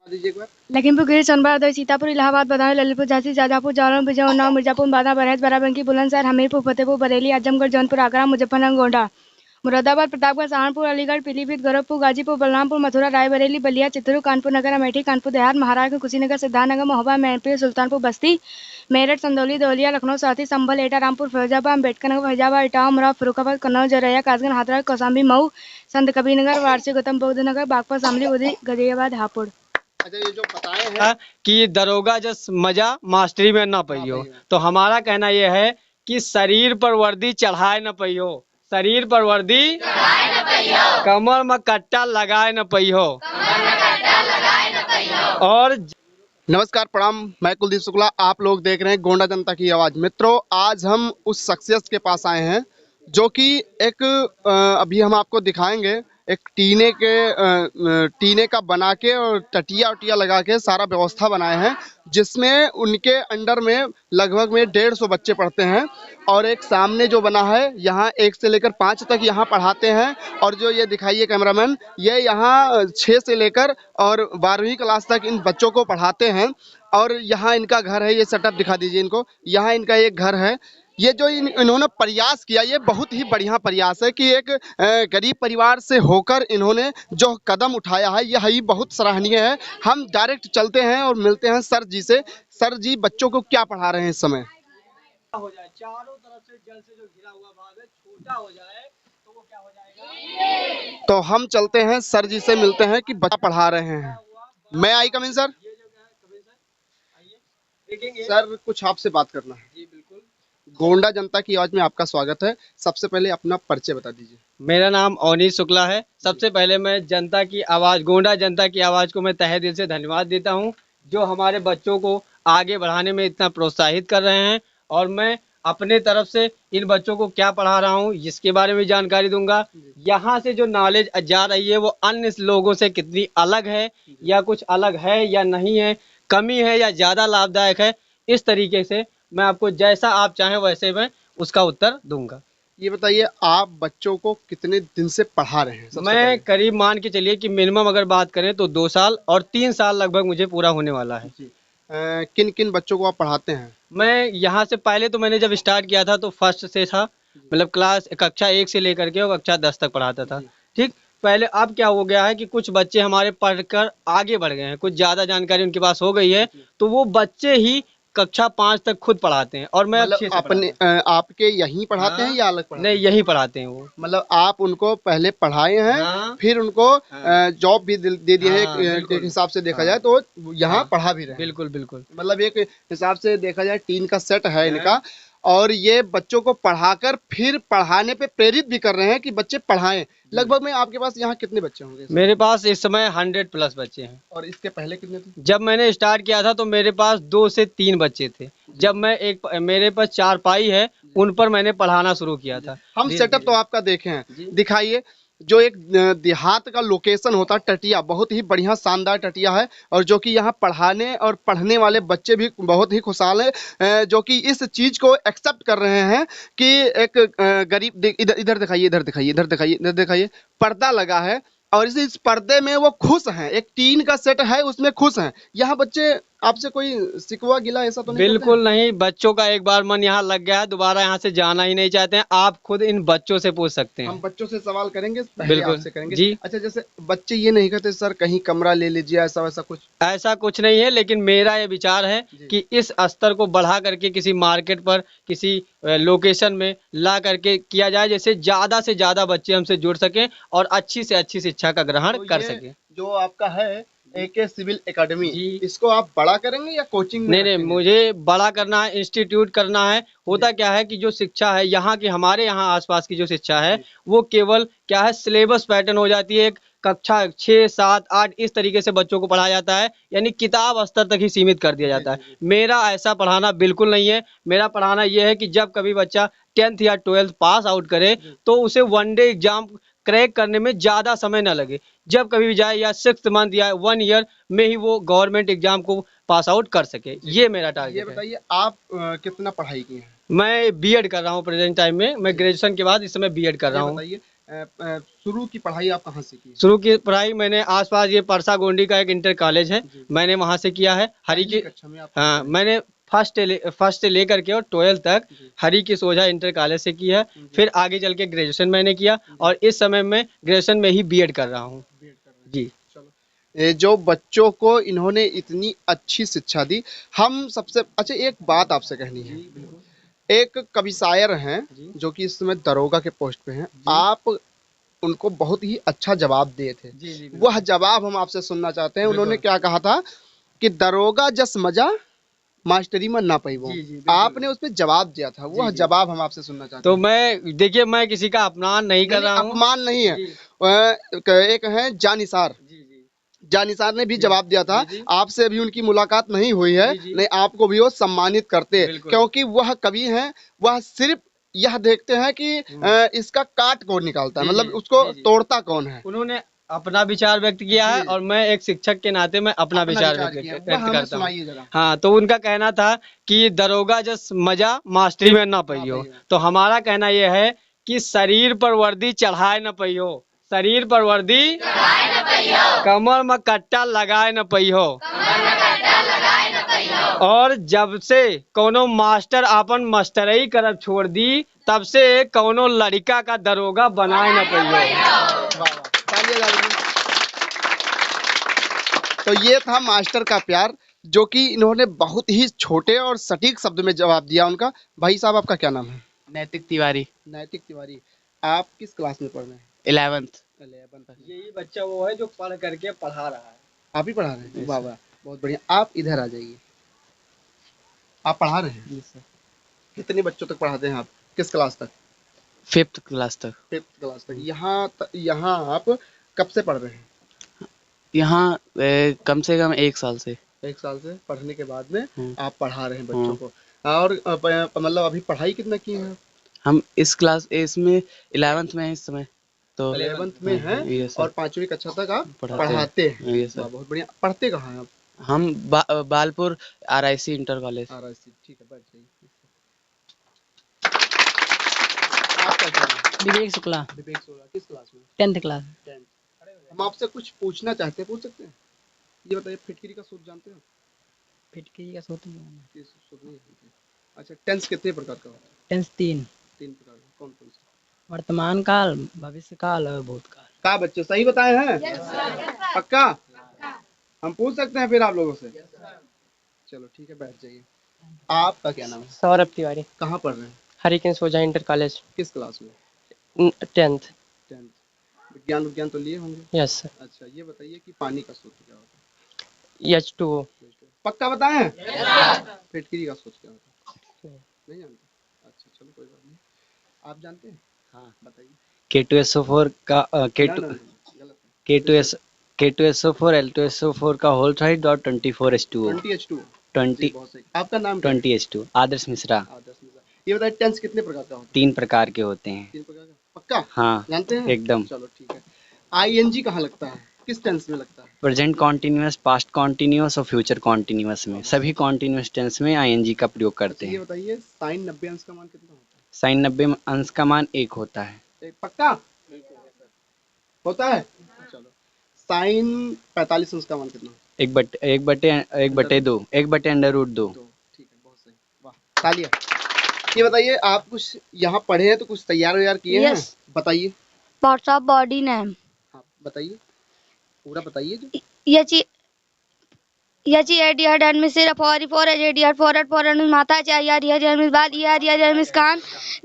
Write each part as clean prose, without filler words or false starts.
दीजिए एक बार। लखीमपुर खीरी, सोनभद्र, हरदोई, सीतापुर, इलाहाबाद, बदायूं, ललितपुर, झांसी, शाजापुर, जालौन, भुजबल, उन्नाव, मिर्जापुर, बांदा, बहराइच, बाराबंकी, बुलंदशहर, हमीरपुर, फतेहपुर, बरेली, आजमगढ़, जौनपुर, आगरा, मुजफ्फरनगर, गोंडा, मुरादाबाद, प्रतापगढ़, सहारनपुर, अलीगढ़, पीलीभीत, गोरखपुर, गाजीपुर, बलरामपुर, मथुरा, रायबरेली, बलिया, चित्तूर, कानपुर नगर, अमेठी, कानपुर देहात, महाराजगंज, कुशीनगर, सिद्धार्थनगर, महोबा, मैनपुरी, सुल्तानपुर, बस्ती, मेरठ, चंदौली, धौलिया, लखनऊ, साथी, संभल, एटा, रामपुर, फिरोजाबाद, अम्बेडकर नगर, फैजाबाद, इटावा, अमरोहा, फर्रुखाबाद, कन्नौज, जरैया, कासगंज, हाथरस, कौशाम्बी, मऊ, संत कबीरनगर, वाराणसी, गौतम बुद्ध नगर, बागपत, शामली, उदय, गाजियाबाद, हापुड़। अच्छा, ये जो बताए हैं कि दरोगा जस मजा मास्टरी में ना पइयो, तो हमारा कहना यह है कि शरीर पर वर्दी चढ़ाए न पइयो, शरीर पर वर्दी कमर में कट्टा लगाए न पइयो। और नमस्कार, प्रणाम। मैं कुलदीप शुक्ला, आप लोग देख रहे हैं गोंडा जनता की आवाज़। मित्रों, आज हम उस शख्सियत के पास आए हैं जो कि एक अभी हम आपको दिखाएंगे, एक टीने का बना के और टटिया उटिया लगा के सारा व्यवस्था बनाए हैं, जिसमें उनके अंडर में लगभग में 150 बच्चे पढ़ते हैं। और एक सामने जो बना है, यहाँ 1 से लेकर 5 तक यहाँ पढ़ाते हैं। और जो ये दिखाइए कैमरामैन, ये यहाँ 6 से लेकर और 12वीं क्लास तक इन बच्चों को पढ़ाते हैं। और यहाँ इनका घर है, ये सेटअप दिखा दीजिए इनको। यहाँ इनका एक घर है। ये जो इन्होंने प्रयास किया, ये बहुत ही बढ़िया प्रयास है कि एक गरीब परिवार से होकर इन्होंने जो कदम उठाया है, यह ही बहुत सराहनीय है। हम डायरेक्ट चलते हैं और मिलते हैं सर जी से। सर जी, बच्चों को क्या पढ़ा रहे हैं इस समय? हो जाए चारों तरफ से जल से जो घिरा हुआ भाग है छोटा हो जाए तो वो क्या हो जाएगा। तो हम चलते हैं सर जी से मिलते हैं कि बच्चा पढ़ा रहे हैं। मैं आई कम इन सर? सर, कुछ आपसे बात करना है। जी बिल्कुल। गोंडा जनता की आवाज में आपका स्वागत है। सबसे पहले अपना परिचय बता दीजिए। मेरा नाम अवनीश शुक्ला है। सबसे पहले मैं जनता की आवाज़, गोंडा जनता की आवाज़ को मैं तहे दिल से धन्यवाद देता हूं, जो हमारे बच्चों को आगे बढ़ाने में इतना प्रोत्साहित कर रहे हैं। और मैं अपने तरफ से इन बच्चों को क्या पढ़ा रहा हूं, इसके बारे में जानकारी दूंगा। यहाँ से जो नॉलेज जा रही है वो अन्य लोगों से कितनी अलग है, या कुछ अलग है या नहीं है, कमी है या ज़्यादा लाभदायक है, इस तरीके से मैं आपको जैसा आप चाहें वैसे मैं उसका उत्तर दूंगा। ये बताइए, आप बच्चों को कितने दिन से पढ़ा रहे हैं? मैं करीब मान के चलिए कि मिनिमम अगर बात करें तो 2 साल और 3 साल लगभग मुझे पूरा होने वाला है। किन किन बच्चों को आप पढ़ाते हैं? मैं यहाँ से पहले तो मैंने जब स्टार्ट किया था तो फर्स्ट से था, मतलब क्लास कक्षा 1 से लेकर के और कक्षा 10 तक पढ़ाता था। ठीक, पहले अब क्या हो गया है कि कुछ बच्चे हमारे पढ़कर आगे बढ़ गए हैं, कुछ ज़्यादा जानकारी उनके पास हो गई है, तो वो बच्चे ही कक्षा 5 तक खुद पढ़ाते हैं। और मैं अच्छे से अपने आपके यहीं पढ़ाते हैं या अलग पढ़ाते नहीं, यहीं पढ़ाते हैं वो। मतलब आप उनको पहले पढ़ाए हैं, फिर उनको जॉब भी दे दी है। एक हिसाब से देखा जाए तो यहाँ पढ़ा भी रहे हैं। बिल्कुल बिल्कुल। मतलब एक हिसाब से देखा जाए टीन का सेट है इनका। और ये बच्चों को पढ़ाकर फिर पढ़ाने पे प्रेरित भी कर रहे हैं कि बच्चे पढ़ाएं। लगभग में आपके पास यहाँ कितने बच्चे होंगे? मेरे पास इस समय 100+ बच्चे हैं। और इसके पहले कितने थे? जब मैंने स्टार्ट किया था तो मेरे पास 2 से 3 बच्चे थे। जब मैं मेरे पास 4 पाई है, उन पर मैंने पढ़ाना शुरू किया था। हम सेटअप तो आपका देखे हैं, दिखाइए। जो एक देहात का लोकेशन होता है, टटिया, बहुत ही बढ़िया शानदार टटिया है। और जो कि यहाँ पढ़ाने और पढ़ने वाले बच्चे भी बहुत ही खुशहाल है, जो कि इस चीज़ को एक्सेप्ट कर रहे हैं कि एक गरीब, इधर दिखाइए, इधर दिखाइए, इधर दिखाइए, इधर दिखाइए, पर्दा लगा है और इस पर्दे में वो खुश हैं। एक टीन का सेट है, उसमें खुश हैं। यहाँ बच्चे आपसे कोई शिकवा गिला ऐसा तो नहीं? बिल्कुल नहीं, बच्चों का एक बार मन यहाँ लग गया है, दोबारा यहाँ से जाना ही नहीं चाहते हैं। आप खुद इन बच्चों से पूछ सकते हैं। हम बच्चों से सवाल करेंगे, बिल्कुल आपसे करेंगे जी। अच्छा, जैसे बच्चे ये नहीं कहते सर कहीं कमरा ले लीजिए, ऐसा वैसा कुछ? ऐसा कुछ नहीं है, लेकिन मेरा ये विचार है कि इस स्तर को बढ़ा करके किसी मार्केट पर, किसी लोकेशन में ला करके किया जाए, जैसे ज्यादा से ज्यादा बच्चे हमसे जुड़ सकें और अच्छी से अच्छी शिक्षा का ग्रहण कर सकें। जो आपका है एके सिविल एकेडमी, इसको आप बड़ा करेंगे या कोचिंग में? नहीं, मुझे बड़ा करना है, इंस्टीट्यूट करना है। होता क्या है कि जो शिक्षा है यहाँ की, हमारे यहाँ आसपास की जो शिक्षा है, वो केवल क्या है, सिलेबस पैटर्न हो जाती है। एक कक्षा 6, 7, 8 इस तरीके से बच्चों को पढ़ाया जाता है, यानी किताब स्तर तक ही सीमित कर दिया जाता है। मेरा ऐसा पढ़ाना बिल्कुल नहीं है। मेरा पढ़ाना ये है कि जब कभी बच्चा 10th या 12th पास आउट करे तो उसे 1 डे एग्जाम क्रैक करने में ज़्यादा समय ना लगे। जब कभी भी जाए या 6th मंथ या 1 ईयर में ही वो गवर्नमेंट एग्जाम को पास आउट कर सके, ये मेरा टारगेट है। ये बताइए, आप कितना पढ़ाई की है? मैं बीएड कर रहा हूँ प्रेजेंट टाइम में। मैं ग्रेजुएशन के बाद इस समय बीएड कर रहा हूँ। बताइए शुरू की पढ़ाई आप कहाँ से की? शुरू की पढ़ाई मैंने आसपास ये परसा गोंडी का एक इंटर कॉलेज है, जी। मैंने वहाँ से किया है। हरी की कक्षा में आप हाँ, मैंने फर्स्ट से लेकर के और 12th तक जी। हरी की सोझा इंटर कॉलेज से किया है। जी। फिर आगे चल के ग्रेजुएशन मैंने किया और इस समय मैं ग्रेजुएशन में ही बीएड कर रहा हूँ। बीएड कर रहे हैं। जी। चलो, ये जो बच्चों को इन्होंने इतनी अच्छी शिक्षा दी, हम सबसे अच्छा एक बात आपसे कहनी है। एक कवि शायर हैं जी। जो कि इस समय दरोगा के पोस्ट पे हैं, जी। आप उनको बहुत ही अच्छा जवाब दिए थे। जी जी वह जवाब हम आपसे सुनना चाहते हैं। उन्होंने बिल्कुल। क्या कहा था कि दरोगा जस मजा मास्टरी में ना पाई वो। जी, जी, बिल्कुल। आपने उस पे जवाब दिया था, वह जी। जवाब हम आपसे सुनना चाहते तो हैं। मैं देखिए मैं किसी का अपमान नहीं कर नहीं, रहा हूँ। अपमान नहीं है। जी। एक है जानिसार, जी जी जानिसार ने भी जी। जवाब दिया था। जी, जी। आपसे अभी उनकी मुलाकात नहीं हुई है, जी, जी। नहीं आपको भी वो सम्मानित करते, बिल्कुल। क्योंकि वह कवि हैं, वह सिर्फ यह देखते हैं कि इसका काट कौन निकालता है, जी, मतलब जी, उसको जी, जी। तोड़ता कौन है। उन्होंने अपना विचार व्यक्त किया है जी। और मैं एक शिक्षक के नाते मैं अपना विचार व्यक्त किया, वह व्यक्त हमें करता हूँ। सुनाइए जरा। हाँ, तो उनका कहना था कि दरोगा जस मजा मास्टरी में ना पइयो। पाइयो। तो हमारा कहना यह है कि शरीर पर वर्दी चढ़ाए न पइयो, शरीर पर वर्दी कमर में कट्टा लगाए न पइयो। और जब से कोनो मास्टर आपन मास्टरई करब छोड़ दी, तब से कोनो लड़का का दरोगा बनाए न पइयो। वाह वाह, तालियां जा रही हैं। तो ये था मास्टर का प्यार, जो कि इन्होंने बहुत ही छोटे और सटीक शब्द में जवाब दिया उनका। भाई साहब, आपका क्या नाम है? नैतिक तिवारी। नैतिक तिवारी। आप किस क्लास में पढ़ रहे हैं? 11th। 11th। यही बच्चा वो है जो पढ़ करके पढ़ा रहा है। आप ही पढ़ा रहे हैं? Yes, वाह sir. वाह, बहुत बढ़िया। आप इधर आ जाइए, आप पढ़ा रहे हैं? Yes, sir. कितने बच्चों तक पढ़ाते हैं आप? किस क्लास तक? 5th क्लास तक। 5th क्लास तक। यहाँ आप कब से पढ़ रहे हैं? यहाँ कम से कम 1 साल से। 1 साल से पढ़ने के बाद में आप पढ़ा रहे हैं बच्चों हम्म। को। और मतलब अभी पढ़ाई कितना किए हैं? हम इसमें 11th में है इस समय। तो 11th में हैं Yes, sir. और 5वीं कक्षा तक आप पढ़ाते पढ़ाते हैं। Yes, sir. वाह, बहुत बढ़िया। पढ़ते कहाँ हैं आप? हम Balpur RIC inter college. RIC, ठीक है, बैठ जाइए। आपका क्या नाम है? विवेक शुक्ला। विवेक सोला, किस क्लास में? 10th class. 10th। हम आपसे कुछ पूछना चाहते हैं, पूछ सकते हैं? ये बताइए, फिटकरी का सूत्र जानते हो? फिटकरी का सूत्र ये सूत्र नहीं जानते? अच्छा, टेंस कितने प्रकार का होता है? 10 3 3 प्रकार का। कौन कौन सा? वर्तमान काल, भविष्य काल और भूतकाल। का बच्चे सही बताए हैं? पक्का? हम पूछ सकते हैं फिर आप लोगों से? चलो ठीक है, बैठ जाइए। आपका क्या नाम है? सौरभ तिवारी। कहाँ पढ़ रहे हैं? हरिकेन सोजा इंटर कॉलेज। किस क्लास में? 10th। 10th। विज्ञान तो लिए होंगे? Yes sir. अच्छा, ये बताइए कि पानी का सूत्र क्या होता है? H2O। पक्का बताएं? फिटकरी का सूत्र क्या होता है? नहीं जानते? अच्छा, चलो कोई बात नहीं। आप जानते हैं? हाँ। बताइए। K2SO4 का ना, गलत है। K2SO4 L2SO4 का होल साइड और 24H2O। 20H2। 20 जी, बहुत सही। आपका नाम क्या है? 20H2 आदर्श मिश्रा। आदर्श मिश्रा। ये बताइए, टेंस कितने प्रकार का होता है? 3 प्रकार के होते हैं। 3 प्रकार का। पक्का? हाँ, जानते हैं? एकदम। चलो ठीक है। ING कहाँ लगता है? किस टेंस में लगता है? प्रेजेंट कॉन्टिन्यूअस, पास्ट कॉन्टिन्यूअस और फ्यूचर कॉन्टिन्यूअस में, सभी कॉन्टिन्यूअस टेंस में ING का प्रयोग करते अच्छा, ये हैं। बताइए, sin 90 अंश का मान कितना होता है? साइन 90 अंश का मान 1 होता है। एक पक्का? होता है? चलो। sin 45 अंश का मान कितना होता है? 1/2 1/√2। ठीक है, बहुत सही। वाह, तालियां। ये बताइए, आप कुछ यहाँ पढ़े हैं तो कुछ तैयार व्यार किए हैं? Yes. बताइए। Parts of body name. हाँ, बताइए, पूरा बताइए जो। याची याची एडियर डर्मिस सिर्फ फॉर एडियर फॉरवर्ड फॉरवर्ड में माथा चाहिए यार डर्मिस बाद यार डर्मिस कान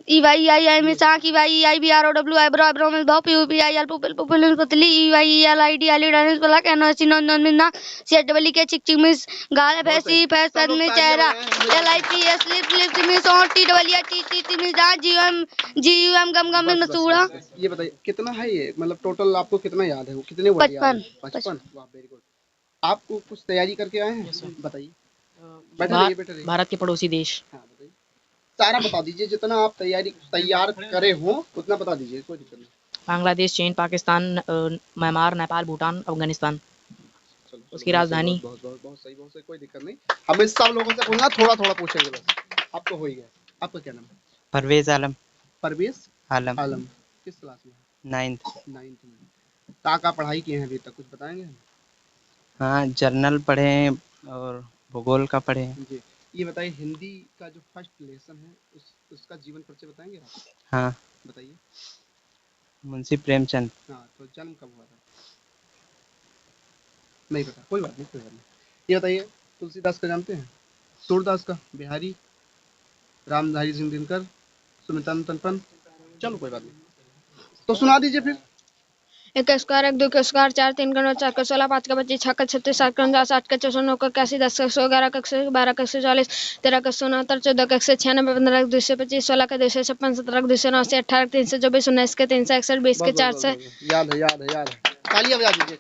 EYEI में सांख EYEI BROW आईब्रो आईब्रो में भाव PUPIL पुपिल पुपिल पतली EYELID dermis black NOC non में ना सेटबली के चिक चिक मिस गाल फैसी फैसन में चेहरा LIPS लिप लिप में सॉन्ट TWT में दांत GUM गम गम में मसूड़ा। ये बताइए, कितना है ये, मतलब टोटल आपको कितना याद है? वो कितने वर्ड याद है? 55। 55। वाह, वेरी गुड। आपको कुछ तैयारी करके आए हैं? बताइए। बैठे रहिए। भारत के पड़ोसी देश। हाँ, बताइए। सारा बता दीजिए, जितना आप तैयार करे हो उतना बता दीजिए, कोई दिक्कत नहीं। बांग्लादेश, चीन, पाकिस्तान, म्यांमार, नेपाल, भूटान, अफगानिस्तान। चलो, उसकी राजधानी। बहुत सही, कोई दिक्कत नहीं। हम इस सब लोगों से पूछना, थोड़ा थोड़ा पूछेंगे बस। आपको हो ही गया। आपका क्या नाम है? परवेज आलम। परवेज आलम। आलम। किस क्लास में? नाइन्थ। 9th में। का पढ़ाई किए हैं अभी तक, कुछ बताएंगे हम? हाँ, जर्नल पढ़े हैं और भूगोल का पढ़े हैं। जी। ये बताइए, हिंदी का जो फर्स्ट लेसन है उसका जीवन परिचय बताएंगे आप? हाँ, बताइए। मुंशी प्रेमचंद। हाँ, तो जन्म कब हुआ था? नहीं पता, कोई बात नहीं, कोई बात नहीं। ये बताइए, तुलसीदास का जानते हैं? सूरदास का, बिहारी, रामधारी सिंह दिनकर, सुमित्रानंद तनपन? चलो कोई बात नहीं, तो सुना दीजिए फिर। 1 का स्क्वायर 1 2 का स्क्वायर 4 3 का 9 4 का 16 5 का 25 6 का 36 7 का 49 8 का 64 9 का 81 10 का 111 का 112 का 140 13 का 169 14 का 196 15 का 225 16 का 256 17 का 289 18 का 324 19 का 361 20 के 400 याद है, याद है, याद है। तालियां बजा दीजिए।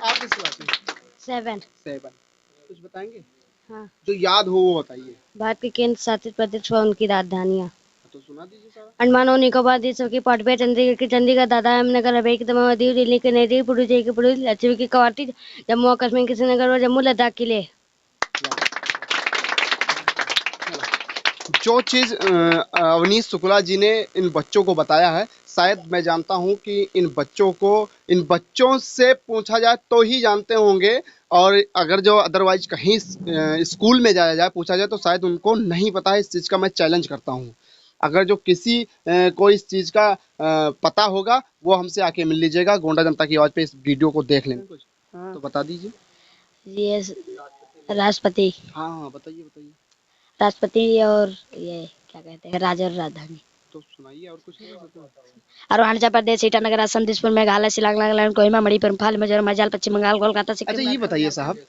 आप किस क्लास में? 7 7। कुछ बताएंगे? हाँ। जो याद हो वो बताइए। भारत के केंद्र शासित प्रदेश व उनकी राजधानियाँ। तो सुना दीजिए सारा। अंडमान और निकोबार द्वीपों की पटबे, चंडीगढ़ की चंडीगढ़, दादरा नगर हवेली की दमन दीव, दिल्ली की नई दिल्ली, पुडुचेरी की पुडुचेरी, लक्षद्वीप की कवारती, जम्मू और कश्मीर की श्रीनगर और जम्मू लद्दाख के लिए। जो चीज अवनीश शुक्ला जी ने इन बच्चों को बताया है, शायद मैं जानता हूं कि इन बच्चों से पूछा जाए तो ही जानते होंगे, और अगर जो अदरवाइज कहीं स्कूल में जाया जाए, पूछा जाए, तो शायद उनको नहीं पता है। इस चीज़ का मैं चैलेंज करता हूं। अगर जो किसी कोई इस चीज़ का पता होगा, वो हमसे आके मिल लीजिएगा। गोंडा जनता की आवाज़ पे इस वीडियो को देख लें कुछ, तो बता दीजिए। ये राष्ट्रपति। हाँ हाँ, बताइए बताइए। राष्ट्रपति और ये क्या कहते हैं, राजा और राजधानी। तो सुनाइए, और कुछ नहीं बता सकते? अरुणाचल प्रदेश, ईटानगर, असम, दिसपुर, मेघालय, शिलांग, नागालैंड, कोहिमा, मणिपुर, इम्फाल, मिजोरम, अरुणाचल, पश्चिम बंगाल, कोलकाता, अच्छा, सिक्किम। ये बताइए साहब,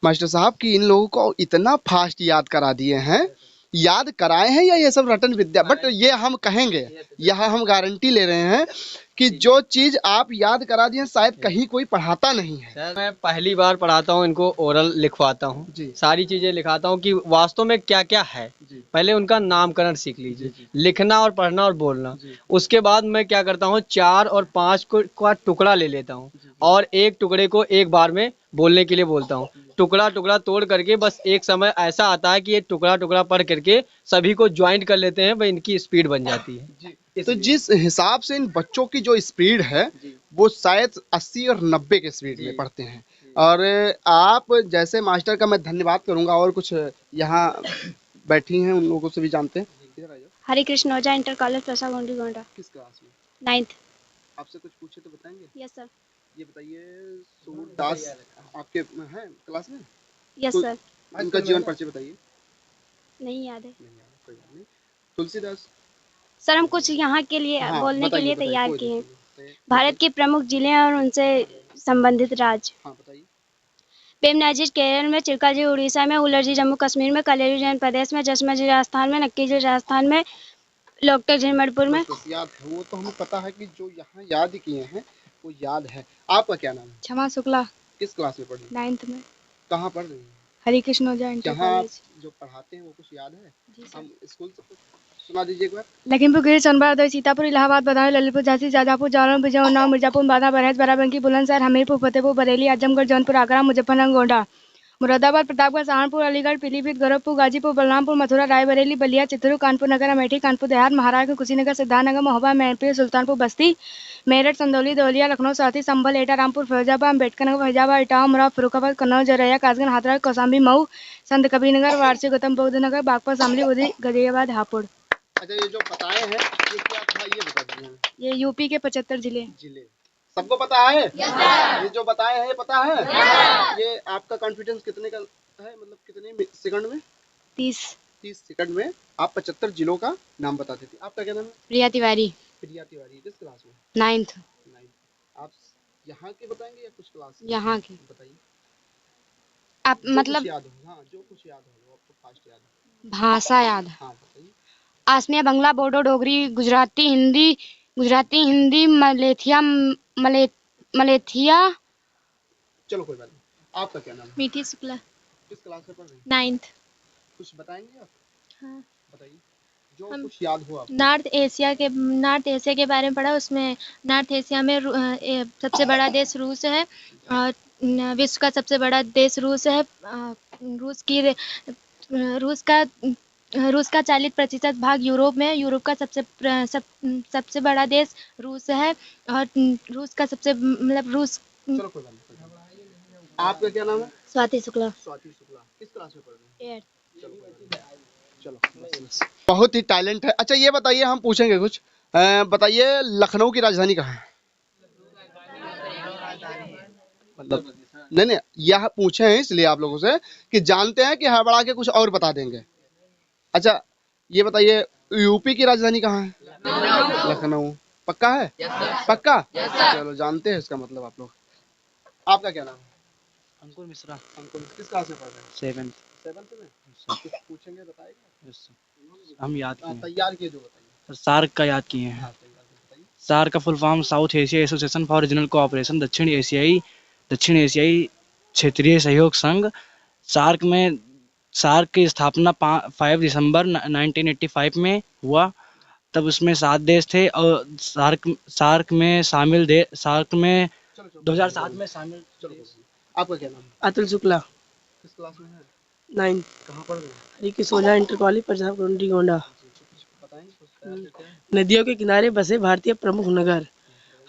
मास्टर साहब, कि इन लोगों को इतना फास्ट याद करा दिए हैं, याद कराए हैं, या ये सब रटन विद्या? बट ये हम कहेंगे, यह हम गारंटी ले रहे हैं कि जो चीज आप याद करा दिए शायद कहीं कोई पढ़ाता नहीं है। सर, मैं पहली बार पढ़ाता हूँ इनको, ओरल लिखवाता हूँ जी। सारी चीजें लिखाता हूँ कि वास्तव में क्या क्या है। जी। पहले उनका नामकरण सीख लीजिए, लिखना और पढ़ना और बोलना। जी। उसके बाद मैं क्या करता हूँ, 4 और 5 का टुकड़ा ले लेता हूँ और एक टुकड़े को एक बार में बोलने के लिए बोलता हूँ। टुकड़ा टुकड़ा तोड़ करके बस एक समय ऐसा आता है कि ये टुकड़ा टुकड़ा पढ़ करके सभी को ज्वाइंट कर लेते हैं, वह इनकी स्पीड बन जाती है। तो जिस हिसाब से इन बच्चों की जो स्पीड है, वो शायद 80 और 90 के स्पीड में पढ़ते हैं। और आप जैसे मास्टर का मैं धन्यवाद करूंगा, और कुछ यहाँ बैठी हैं उन लोगों से भी जानते हैं। इधर आ जाओ। हरे कृष्ण ओझा, इंटर कॉलेज प्रसाद गोंडा। किस क्लास में? 9th। आपसे कुछ पूछे तो बताएंगे? Yes sir. ये बताइए, सूरदास आपके हैं क्लास में? यस तो सर। उनका जीवन परिचय बताइए। नहीं याद है नहीं यार, कोई बात नहीं। तुलसीदास। सर। हम कुछ यहाँ के लिए हाँ, बोलने के बताइए, लिए बताइए, तैयार कोई किए हैं। दिक्कत नहीं। भारत के प्रमुख जिले और उनसे संबंधित राज्य। हाँ, बताइए। पेमनाजी केरल में, चिल्का जी उड़ीसा में, उलर जी जम्मू कश्मीर में, कलेरी जैन प्रदेश में, जसमा जी राजस्थान में, नक्की जी राजस्थान में, लोकटक जी मणिपुर में। बस याद है, वो तो हमें पता है कि जो यहाँ याद किए हैं वो याद है। आपका क्या नाम है? क्षमा शुक्ला। किस क्लास में पढ़ रही हैं? 9th में। कहाँ पढ़ रही हैं? हरे कृष्ण ओझा, इंटर यहाँ आप कॉलेज। जो पढ़ाते हैं वो कुछ याद है? हम स्कूल से कुछ सुना दीजिए एक बार। लखीमपुर खीरी, सोनभद्र, हरदोई, सीतापुर, इलाहाबाद, बदायूं, ललितपुर, झांसी, शाजापुर, जालौन, बिजनौर, उन्नाव, मिर्जापुर, बांदा, बहराइच, बाराबंकी, बुलंदशहर, हमीरपुर, फतेहपुर, बरेली, आजमगढ़, जौनपुर, आगरा, मुजफ्फरनगर, गोंडा, मुरादाबाद, प्रतापगढ़, सहारनपुर, अलीगढ़, पीलीभीत, गोरखपुर, गाजीपुर, बलरामपुर, मथुरा, रायबरेली, बलिया, चित्रकूट, कानपुर नगर, अमेठी, कानपुर देहात, महाराजगंज, कुशीनगर, सिद्धार्थनगर, महोबा, मैनपुरी, सुल्तानपुर बस्ती, मेरठ, चंदौली, दौलिया, लखनऊ, साथी, संभल, एटा, रामपुर, फैजाबाद, अम्बेडकर नगर, फैजाबाद, इटावा, अमरोहा, फर्रुखाबाद, कन्नौज, जरैया, कासगंज, हाथरस, कौशाम्बी, मऊ, संत कबीरनगर, वाराणसी, गौतम बुद्ध नगर, बागपत, शामली, उदय, गाजियाबाद, हापुड़। अच्छा, ये जो बताए हैं ये क्या था, ये बता दीजिए। ये यूपी के 75 जिले। सबको पता है? ये जो बताए हैं ये पता है? ये आपका कॉन्फिडेंस कितने का है, मतलब कितने सेकंड में? 30 सेकंड में आप 75 जिलों का नाम बताते थे। आपका क्या नाम है? प्रिया तिवारी। प्रिया तिवारी। किस क्लास में? 9th। 9। आप यहाँ के बताएंगे या कुछ क्लास? यहाँ की। बताइए। आप जो मतलब कुछ याद हो। हाँ, जो कुछ याद हो आपको फास्ट याद हो। भाषा याद है। हाँ, बताइए। आसमिया, बंगला, बोडो, डोगरी, गुजराती, हिंदी, मलेथिया। चलो कोई बात नहीं। आपका क्या नाम है? मीठी शुक्ला। किस क्लास में पढ़ रही हैं? 9th। कुछ बताएंगे आप? हाँ। बताइए, जो कुछ याद हो आप। नॉर्थ एशिया के बारे में पढ़ा। उसमें नॉर्थ एशिया में सबसे बड़ा देश रूस है और विश्व का सबसे बड़ा देश रूस है। रूस का रूस का 40% भाग यूरोप में है। यूरोप का सबसे बड़ा देश रूस है और रूस का सबसे मतलब रूस। चलो कोई बात नहीं। आपका क्या नाम है? स्वाति शुक्ला। स्वाति शुक्ला। किस क्लास में पढ़ रहे हैं? 8th। चलो बस। बहुत ही टैलेंट है। अच्छा ये बताइए, हम पूछेंगे कुछ। बताइए लखनऊ की राजधानी कहाँ है? मतलब नहीं नहीं, यह पूछे हैं इसलिए आप लोगों से कि जानते हैं कि हड़बड़ा के कुछ और बता देंगे। अच्छा ये बताइए यूपी की राजधानी कहाँ है? लखनऊ। पक्का है? पक्का? चलो जानते हैं इसका मतलब आप लोग। आपका क्या नाम है? अंकुर मिश्रा। अंकुर, किस क्लास में पढ़ रहे हैं? 7th। 7th में। कुछ पूछेंगे बताएगा? हम याद किए तैयार किए जो बताइए। सार्क का याद किए हैं। हाँ तैयार बताइए। सार्क का full form south Asia association for regional cooperation, दक्षिण एशियाई क्षेत्रीय सहयोग संघ। सार्क की स्थापना 5 दिसंबर 1985 में हुआ। तब उसमें 7 देश थे और सार्क में 2007 में शामिल। आपका क्या नाम है? अतुल शुक्ला। किस क्लास में है? 9th। कहाँ पढ़ रहे हैं? हरी की सोजा inter college Punjab community Gonda. बताएंगे कुछ तैयार करके आए? नदियों के किनारे बसे भारतीय प्रमुख नगर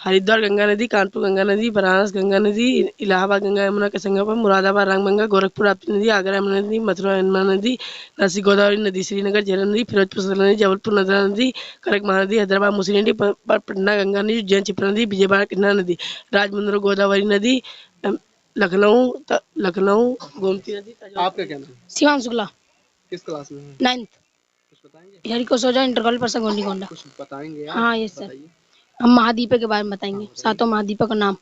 हरिद्वार गंगा नदी, कानपुर गंगा नदी, बनारस गंगा नदी, इलाहाबाद गंगा यमुना के संगम पर, मुरादाबाद रामगंगा, गोरखपुर राप्ती नदी, आगरा यमुना नदी, मथुरा यमुना नदी, नासिक गोदावरी नदी, श्रीनगर झेलम नदी, फिरोजपुर सतलज नदी, जबलपुर नर्मदा नदी, करक महानदी, हैदराबाद मुसी नदी, पटना गंगा नदी, उज्जैन क्षिप्रा नदी, विजयवाड़ा कृष्णा नदी, राजमुंद्री गोदावरी नदी, लखनऊ गोमती नदी। आपका क्या नाम है? शिवांश शुक्ला। किस क्लास में है? 9th। कुछ बताएंगे? हरी को सोजा इंटर कॉलेज परसा गोंडी गोंडा। कुछ बताएंगे आप? हाँ यस सर। बताइए। हम महाद्वीपों के बारे में बताएंगे। 7 महाद्वीपों का नाम।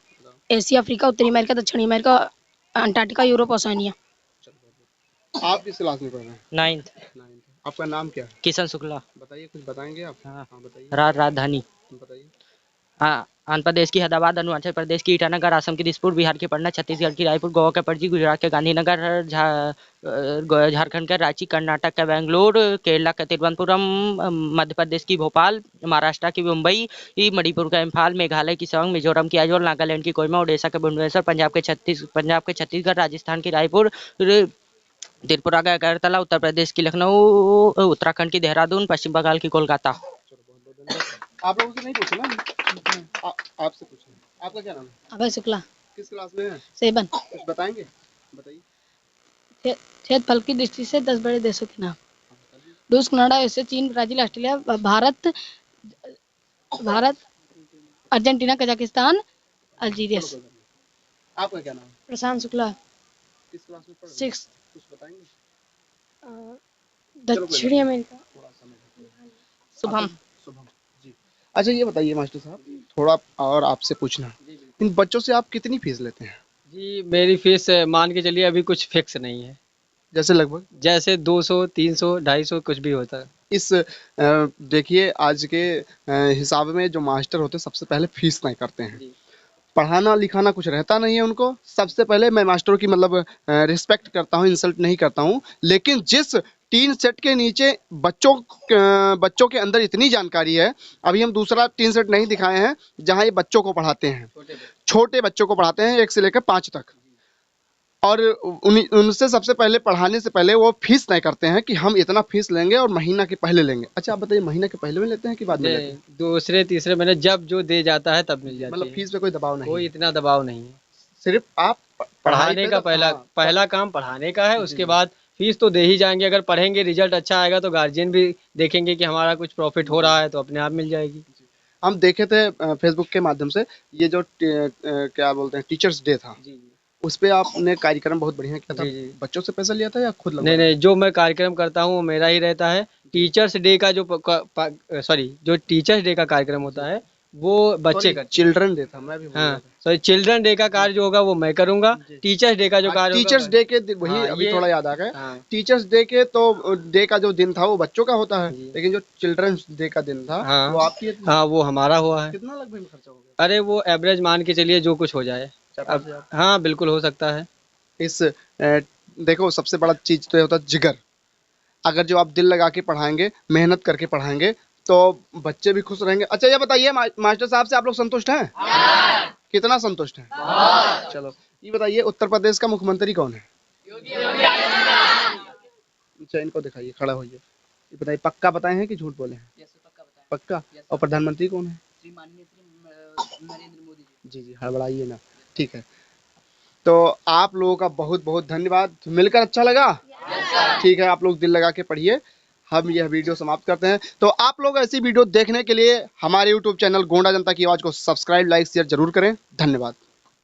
एशिया, अफ्रीका, उत्तरी अमेरिका, दक्षिणी अमेरिका, अंटार्कटिका, यूरोप, ओशिनिया। आप किस क्लास में पढ़ रहे हैं? 9th। 9th। आपका नाम क्या है? किशन शुक्ला। बताइए, कुछ बताएंगे आप? हाँ। बताइए। राजधानी बताइए। आंध्र प्रदेश की हैदराबाद, अरुणाचल प्रदेश की ईटानगर, असम की दिसपुर, बिहार की पटना, छत्तीसगढ़ की रायपुर, गोवा के पणजी, गुजरात के गांधीनगर, झारखंड के रांची, कर्नाटक का बेंगलुरु, केरला का तिरुवनंतपुरम, मध्य प्रदेश की भोपाल, महाराष्ट्र की मुंबई, मणिपुर का इम्फाल, मेघालय की शिलांग, मिजोरम की आइजोल, नागालैंड की कोहिमा, ओडिशा के भुवनेश्वर, पंजाब के छत्तीसगढ़, राजस्थान की रायपुर, त्रिपुरा का अगरतला, उत्तर प्रदेश की लखनऊ, उत्तराखंड की देहरादून, पश्चिम बंगाल की कोलकाता। आप लोगों से नहीं पूछे ना? आपसे पूछे। आपका क्या नाम है? अभय शुक्ला। किस क्लास में है? 7। कुछ बताएंगे? बताइए। क्षेत्रफल फल की दृष्टि से 10 बड़े देशों के नाम। रूस, कनाडा, यूएसए, चीन, Brazil, Australia, Bharat, Argentina, Kazakhstan, Algeria. आपका क्या नाम है? प्रशांत शुक्ला। किस क्लास में पढ़ रहे हैं? 6। कुछ बताएंगे? दक्षिणी अमेरिका। शुभम। शुभम जी। अच्छा ये बताइए मास्टर साहब, थोड़ा और आपसे पूछना, इन बच्चों से आप कितनी फीस लेते हैं? जी मेरी फीस मान के चलिए अभी कुछ फिक्स नहीं है। जैसे लगभग? जैसे 200, 300, 250 कुछ भी होता है। इस देखिए आज के हिसाब में जो मास्टर होते हैं सबसे पहले फीस तय करते हैं। पढ़ाना लिखाना कुछ रहता नहीं है उनको। सबसे पहले मैं मास्टरों की मतलब रिस्पेक्ट करता हूँ, इंसल्ट नहीं करता हूँ, लेकिन जिस 3 सेट के नीचे बच्चों के अंदर इतनी जानकारी है। अभी हम दूसरा 3 सेट नहीं दिखाए हैं जहाँ ये बच्चों को पढ़ाते हैं, छोटे बच्चों को पढ़ाते हैं 1 से लेकर 5 तक, और उनसे सबसे पहले पढ़ाने से पहले वो फीस तय करते हैं कि हम इतना फीस लेंगे और महीना के पहले लेंगे। अच्छा आप बताइए, महीना के पहले में लेते हैं कि बाद में लेते हैं? दूसरे तीसरे महीने जब जो दे जाता है तब मिल जाती मतलब है। फीस पे कोई दबाव नहीं? कोई इतना दबाव नहीं है। सिर्फ आप पढ़ाने का हाँ, पहला काम पढ़ाने का है। उसके बाद फीस तो दे ही जाएंगे। अगर पढ़ेंगे, रिजल्ट अच्छा आएगा तो गार्जियन भी देखेंगे कि हमारा कुछ प्रॉफिट हो रहा है तो अपने आप मिल जाएगी। हम देखे थे फेसबुक के माध्यम से, ये जो क्या बोलते हैं टीचर्स डे था, उस पे आपने कार्यक्रम बहुत बढ़िया किया था। बच्चों से पैसा लिया था या खुद लगवाया? नहीं, जो मैं कार्यक्रम करता हूँ वो मेरा ही रहता है। टीचर्स डे का जो टीचर्स डे का कार्यक्रम होता है वो बच्चे का। चिल्ड्रन डे था, मैं भी हाँ सॉरी, चिल्ड्रन डे का कार्य जो होगा वो मैं करूंगा। टीचर्स डे का जो कार्य टीचर्स डे के वही अभी थोड़ा याद आ गया। टीचर्स डे के तो डे का जो दिन था वो बच्चों का होता है, लेकिन जो चिल्ड्रंस डे का दिन था वो आपकी। हाँ वो हमारा हुआ है। कितना लगभग में खर्चा हो गया? अरे वो एवरेज मान के चलिए जो कुछ हो जाए। हाँ बिल्कुल हो सकता है। इस देखो सबसे बड़ा चीज तो होता है जिगर। अगर जो आप दिल लगा के पढ़ाएंगे, मेहनत करके पढ़ाएंगे तो बच्चे भी खुश रहेंगे। अच्छा ये बताइए मास्टर साहब से आप लोग संतुष्ट हैं? कितना संतुष्ट हैं? चलो ये बताइए, उत्तर प्रदेश का मुख्यमंत्री कौन है? अच्छा इनको दिखाइए, खड़ा होइए। बताइए, पक्का बताए हैं कि झूठ बोले हैं? पक्का। और प्रधानमंत्री कौन है? नरेंद्र मोदी जी जी, हड़बड़ाइए ना। ठीक है, तो आप लोगों का बहुत बहुत धन्यवाद, मिलकर अच्छा लगा। ठीक है, आप लोग दिल लगा के पढ़िए। हम यह वीडियो समाप्त करते हैं। तो आप लोग ऐसी वीडियो देखने के लिए हमारे YouTube चैनल गोंडा जनता की आवाज़ को सब्सक्राइब, लाइक, शेयर जरूर करें। धन्यवाद।